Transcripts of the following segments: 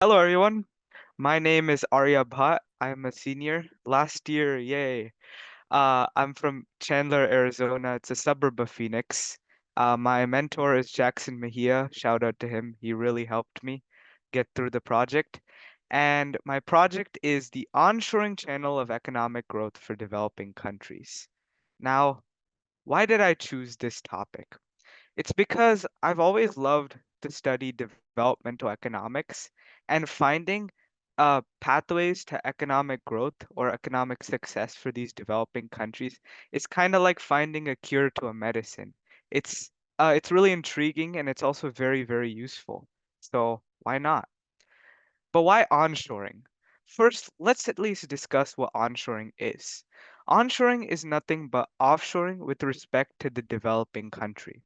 Hello, everyone. My name is Arya Bhat. I'm a senior. Last year, yay. I'm from Chandler, Arizona. It's a suburb of Phoenix. My mentor is Jackson Mejia. Shout out to him. He really helped me get through the project. And my project is the onshoring channel of economic growth for developing countries. Now, why did I choose this topic? It's because I've always loved to study developmental economics and finding pathways to economic growth or economic success for these developing countries is kind of like finding a cure to a medicine. It's really intriguing and it's also very, very useful. So why not? But why onshoring? First, let's at least discuss what onshoring is. Onshoring is nothing but offshoring with respect to the developing country.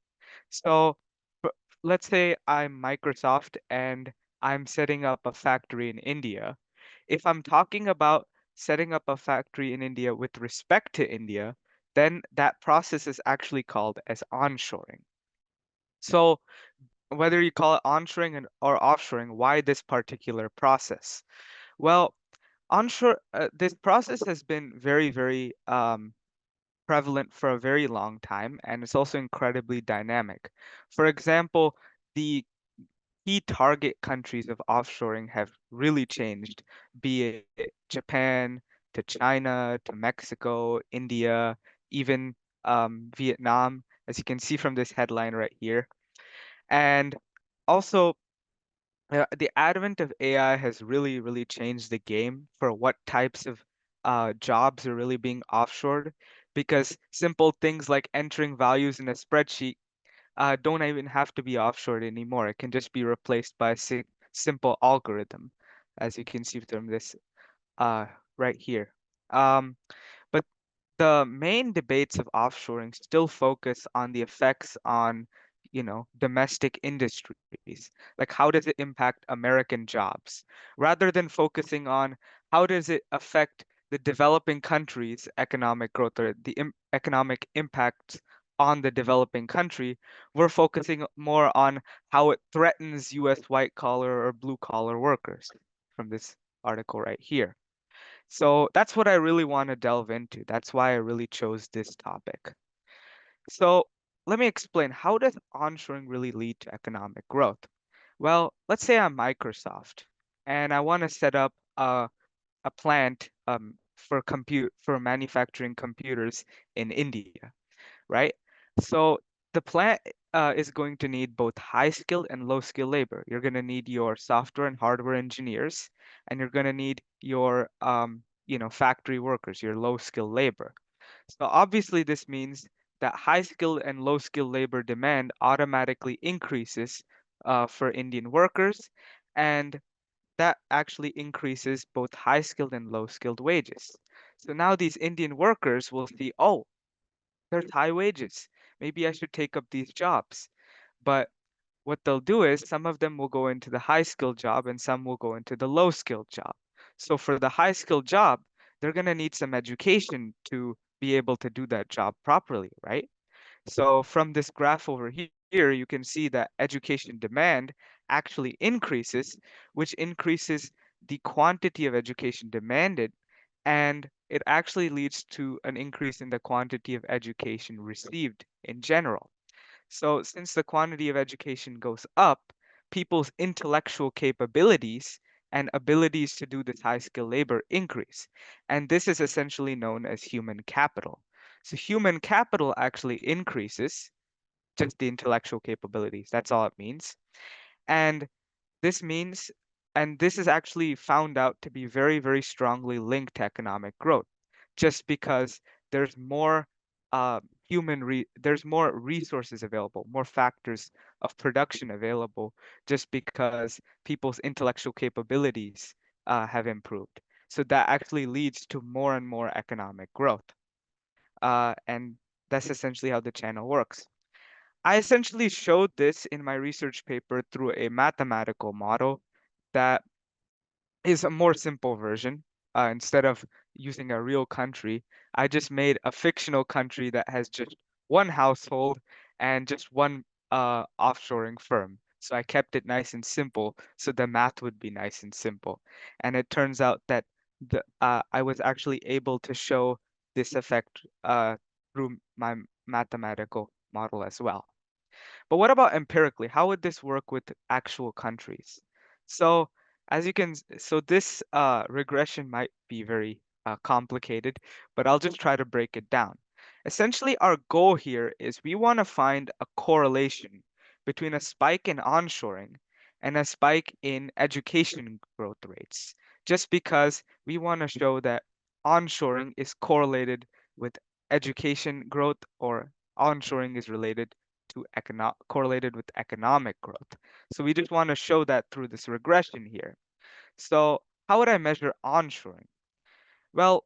So f- let's say I'm Microsoft and I'm setting up a factory in India. If I'm talking about setting up a factory in India with respect to India, then that process is actually called as onshoring. So whether you call it onshoring or offshoring, why this particular process? Well, this process has been very, very prevalent for a very long time, and it's also incredibly dynamic. For example, the key target countries of offshoring have really changed, be it Japan to China to Mexico, India, even Vietnam, as you can see from this headline right here. And also, the advent of AI has really, really changed the game for what types of jobs are really being offshored because simple things like entering values in a spreadsheet don't even have to be offshored anymore. It can just be replaced by a simple algorithm, as you can see from this uh, right here. Um, but the main debates of offshoring still focus on the effects on, domestic industries. Like how does it impact American jobs, rather than focusing on how does it affect the developing countries' economic growth or the economic impacts on the developing country. We're focusing more on how it threatens U.S. white collar or blue collar workers from this article right here. So that's what I really want to delve into. That's why I really chose this topic. So let me explain, how does onshoring really lead to economic growth? Well, let's say I'm Microsoft and I want to set up a plant for manufacturing computers in India, right? So the plant is going to need both high skilled and low skilled labor. You're going to need your software and hardware engineers, and you're going to need your factory workers, your low skilled labor. So obviously this means that high skilled and low skilled labor demand automatically increases for Indian workers, and that actually increases both high skilled and low skilled wages. So now these Indian workers will see, oh, there's high wages. Maybe I should take up these jobs. But what they'll do is some of them will go into the high skilled job and some will go into the low skilled job. So for the high skilled job, they're going to need some education to be able to do that job properly, right? So from this graph over here, you can see that education demand actually increases, which increases the quantity of education demanded, and it actually leads to an increase in the quantity of education received in general. So since the quantity of education goes up, people's intellectual capabilities and abilities to do this high skill labor increase. And this is essentially known as human capital. So human capital actually increases, just the intellectual capabilities. That's all it means. And this means, and this is actually found out to be very, very strongly linked to economic growth, just because there's more there's more resources available, more factors of production available, just because people's intellectual capabilities have improved. So that actually leads to more and more economic growth. And that's essentially how the channel works. I essentially showed this in my research paper through a mathematical model that is a more simple version. Instead of using a real country, I just made a fictional country that has just one household and just one offshoring firm. So I kept it nice and simple so the math would be nice and simple. And it turns out that I was actually able to show this effect through my mathematical model as well. But what about empirically? How would this work with actual countries? So so this regression might be very complicated, but I'll just try to break it down. Essentially, our goal here is we want to find a correlation between a spike in onshoring and a spike in education growth rates, just because we want to show that onshoring is correlated with education growth or onshoring is related to correlated with economic growth. So we just want to show that through this regression here. So how would I measure onshoring? Well,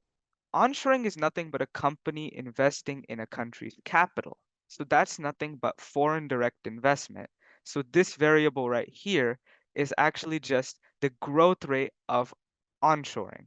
onshoring is nothing but a company investing in a country's capital. So that's nothing but foreign direct investment. So this variable right here is actually just the growth rate of onshoring.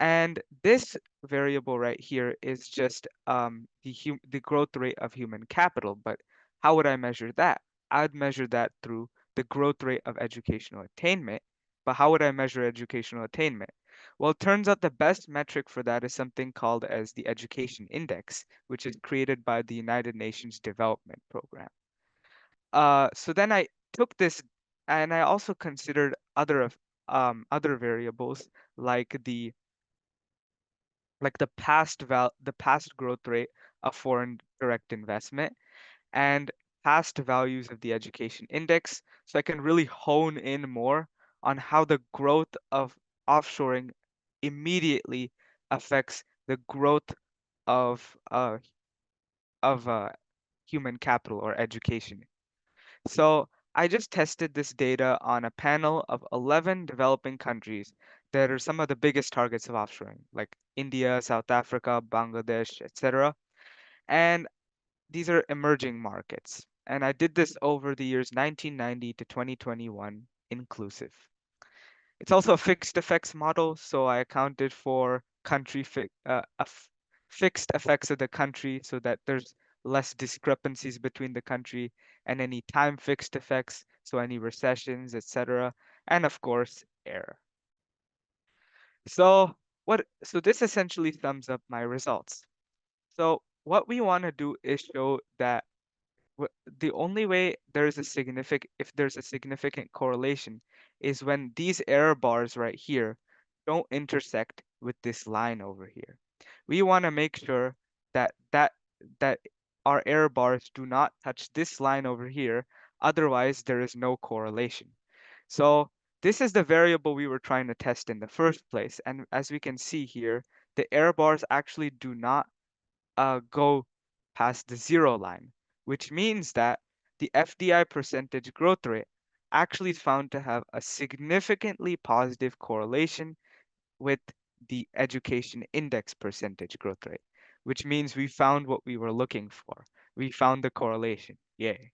And this variable right here is just the growth rate of human capital. But how would I measure that? I'd measure that through the growth rate of educational attainment. But how would I measure educational attainment? Well, it turns out the best metric for that is something called as the Education Index, which is created by the United Nations Development Program. So then I took this and I also considered other variables like the past growth rate of foreign direct investment and past values of the education index so I can really hone in more on how the growth of offshoring immediately affects the growth of of human capital or education. So I just tested this data on a panel of 11 developing countries that are some of the biggest targets of offshoring, like India, South Africa, Bangladesh, etc. And these are emerging markets. And I did this over the years 1990 to 2021 inclusive. It's also a fixed effects model, so I accounted for fixed effects of the country so that there's less discrepancies between the country and any time fixed effects, so any recessions, etc. And of course, error. So this essentially sums up my results. So what we want to do is show that the only way if there's a significant correlation is when these error bars right here don't intersect with this line over here. We want to make sure that that our error bars do not touch this line over here, otherwise there is no correlation. So this is the variable we were trying to test in the first place, and as we can see here, the error bars actually do not go past the zero line, which means that the FDI percentage growth rate actually is found to have a significantly positive correlation with the education index percentage growth rate, which means we found what we were looking for. We found the correlation. Yay.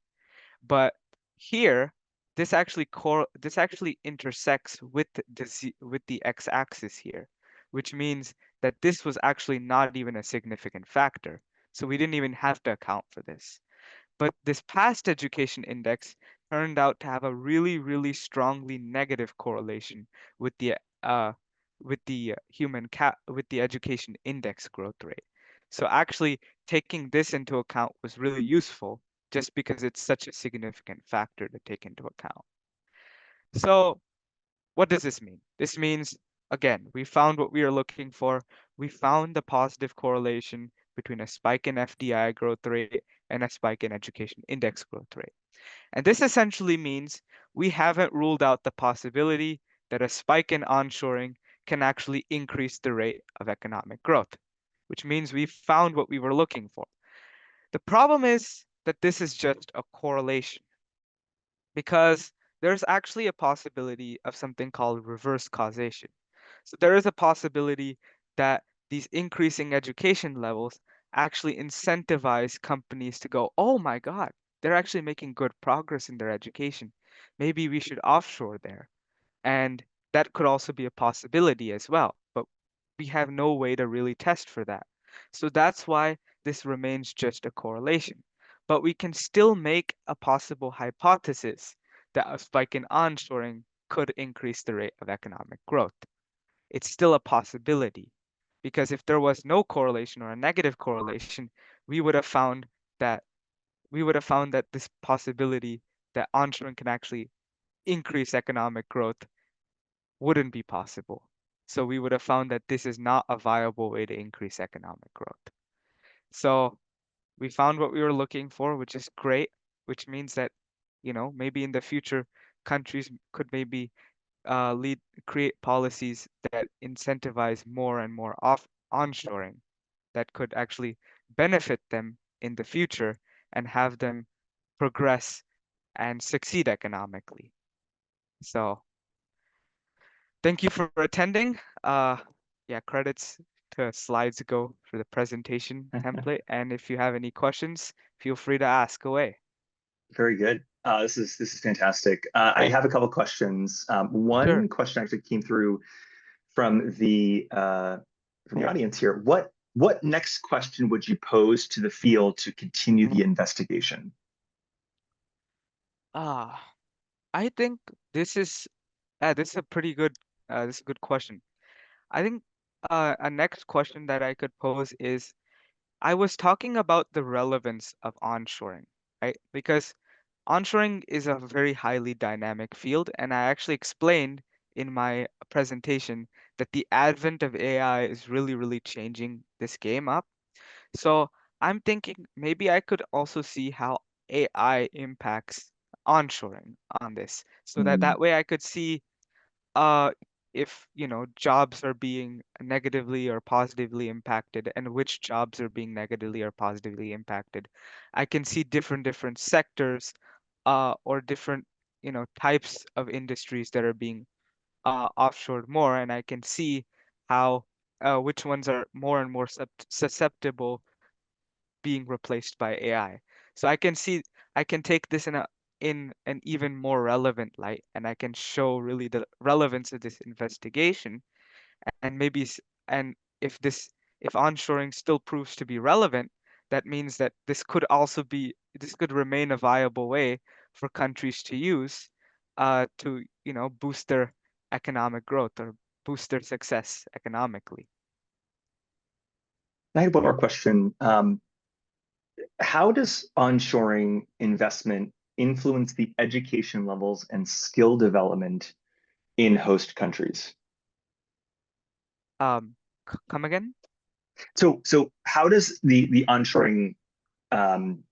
But here, this actually intersects with with the x-axis here, which means that this was actually not even a significant factor. So we didn't even have to account for this. But this past education index turned out to have a really, really strongly negative correlation with uh with the education index growth rate. So actually taking this into account was really useful just because it's such a significant factor to take into account. So what does this mean? This means, again, we found what we are looking for. We found the positive correlation between a spike in FDI growth rate and a spike in education index growth rate. And this essentially means we haven't ruled out the possibility that a spike in onshoring can actually increase the rate of economic growth, which means we found what we were looking for. The problem is that this is just a correlation because there's actually a possibility of something called reverse causation. So there is a possibility that these increasing education levels actually incentivize companies to go, oh my God, they're actually making good progress in their education. Maybe we should offshore there. And that could also be a possibility as well, but we have no way to really test for that. So that's why this remains just a correlation. but we can still make a possible hypothesis that a spike in onshoring could increase the rate of economic growth. It's still a possibility because if there was no correlation or a negative correlation, we would have found that this possibility that onshoring can actually increase economic growth wouldn't be possible. So we would have found that this is not a viable way to increase economic growth. So we found what we were looking for, which is great, which means that, maybe in the future, countries could maybe create policies that incentivize more and more onshoring that could actually benefit them in the future and have them progress and succeed economically. So thank you for attending. Yeah, credits to SlidesGo for the presentation template. And if you have any questions, feel free to ask away. Very good. This is fantastic. I Thank have a couple questions. Sure. One question actually came through from the audience here. What next question would you pose to the field to continue the investigation? Ah, I think this is this is a pretty good this is a good question. I think a next question that I could pose is I was talking about the relevance of onshoring, right? Because onshoring is a very highly dynamic field, and I actually explained in my presentation that the advent of AI is really, really changing this game up. So I'm thinking maybe I could also see how AI impacts onshoring on this, so that Mm, that way I could see uh, if, jobs are being negatively or positively impacted and which jobs are being negatively or positively impacted. I can see different sectors or different, types of industries that are being offshored more, and I can see how which ones are more and more susceptible being replaced by AI. So I can take this in an even more relevant light, and I can show really the relevance of this investigation, and and if if onshoring still proves to be relevant, that means that this could remain a viable way for countries to use to, boost their economic growth or boost their success economically. I have one more question. How does onshoring investment influence the education levels and skill development in host countries? Come again? So how does the onshoring, um,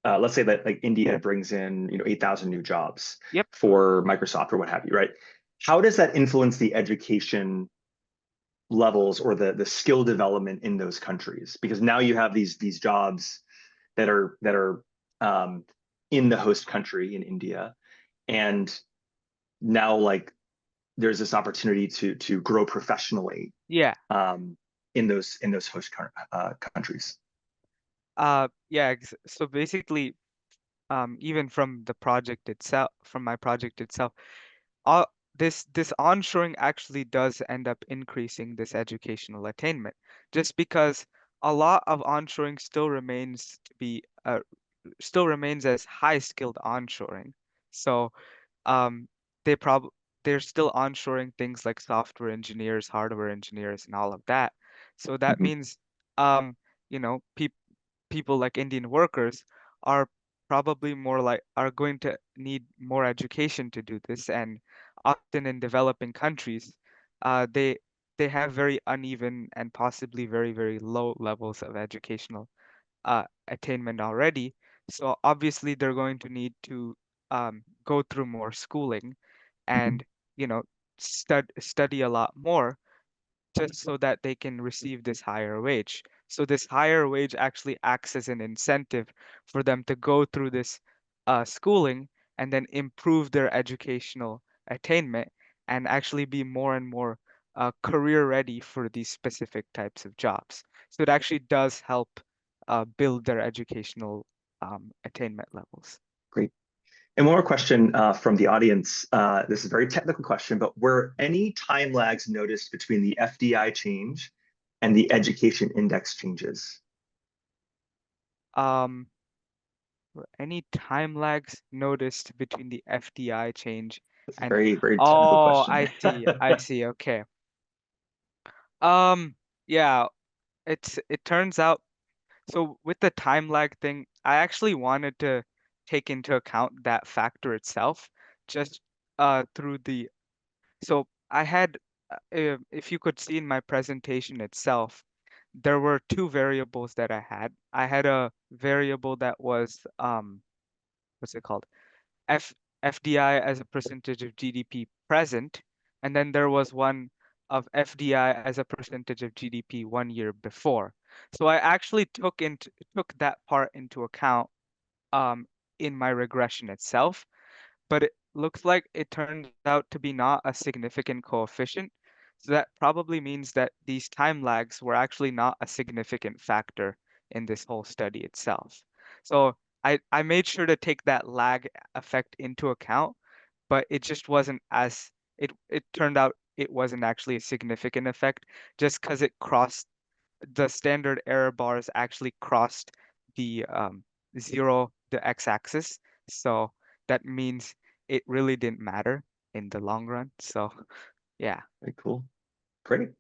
let's say that like India brings in 8,000 new jobs Yep. for Microsoft or what have you, right? How does that influence the education levels or the skill development in those countries? Because now you have these jobs that are um, in the host country in India, and now like there's this opportunity to grow professionally Yeah. um, in those host countries. Yeah. So basically, even from my project itself, uh, this onshoring actually does end up increasing this educational attainment, just because a lot of onshoring still remains as high skilled onshoring. So um, they prob they're still onshoring things like software engineers, hardware engineers, and all of that. So that Mhm. means um, people like Indian workers are are going to need more education to do this, and often in developing countries, uh, they they have very uneven and possibly very, very low levels of educational attainment already. So obviously they're going to need to go through more schooling Mhm. and, study a lot more just so that they can receive this higher wage. So this higher wage actually acts as an incentive for them to go through this schooling and then improve their educational attainment and actually be more and more career ready for these specific types of jobs. So it actually does help build their educational attainment levels. Great. And one more question from the audience. This is a very technical question, but were any time lags noticed between the FDI change and the education index changes? Um, Were any time lags noticed between the FDI change That's a and very, very technical oh, question. I see. I see. Okay. Um, yeah, it turns out so with the time lag thing, I actually wanted to take into account that factor itself just through the so I had if you could see in my presentation itself, there were two variables that I had. I had a variable that was what's it called? F FDI as a percentage of GDP present, and then there was one of FDI as a percentage of GDP 1 year before. So I actually took that part into account um, in my regression itself, but it looks like it turns out to be not a significant coefficient. So that probably means that these time lags were actually not a significant factor in this whole study itself. So I made sure to take that lag effect into account, but it just wasn't as it turned out it wasn't actually a significant effect just because it crossed the standard error bars actually crossed the zero, the x-axis. So that means it really didn't matter in the long run. So yeah. Very cool. Great.